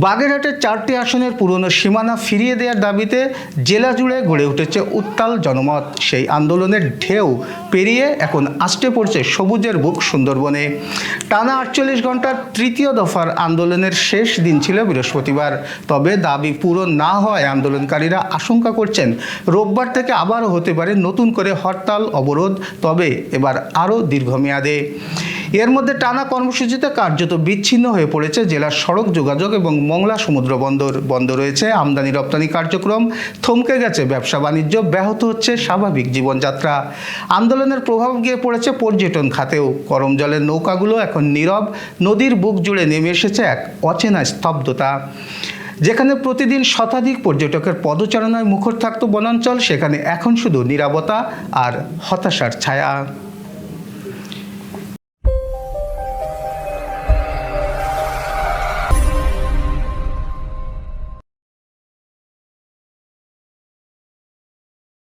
বাগেরহাটের 4টি আসনের পুরনো সীমানা ফিরিয়ে দেওয়ার দাবিতে জেলা জুড়ে গড়ে উঠেছে উত্তাল জনমত। সেই আন্দোলনের ঢেউ পেরিয়ে এখন আষ্টে পড়ছে সবুজের বুক সুন্দরবনে। টানা 48 ঘন্টার তৃতীয় দফার আন্দোলনের শেষ দিন ছিল বৃহস্পতিবার। তবে দাবি পূরণ না হওয়ায় আন্দোলনকারীরা আশঙ্কা করছেন রোববার থেকে আবারও হতে পারে নতুন করে হরতাল অবরোধ, তবে এবার আরও দীর্ঘমেয়াদে। এর মধ্যে টানা কর্মসূচিতে কার্যত বিচ্ছিন্ন হয়ে পড়েছে জেলার সড়ক যোগাযোগ এবং মংলা সমুদ্র বন্দর। বন্ধ রয়েছে আমদানি রপ্তানি কার্যক্রম, থমকে গেছে ব্যবসা বাণিজ্য, ব্যাহত হচ্ছে স্বাভাবিক জীবনযাত্রা। আন্দোলনের প্রভাব গিয়ে পড়েছে পর্যটন খাতেও। গরম জলের নৌকাগুলো এখন নীরব, নদীর বুক জুড়ে নেমে এসেছে এক অচেনা স্তব্ধতা। যেখানে প্রতিদিন শতাধিক পর্যটকের পদচারণায় মুখর থাকত বনাঞ্চল, সেখানে এখন শুধু নীরবতা আর হতাশার ছায়া।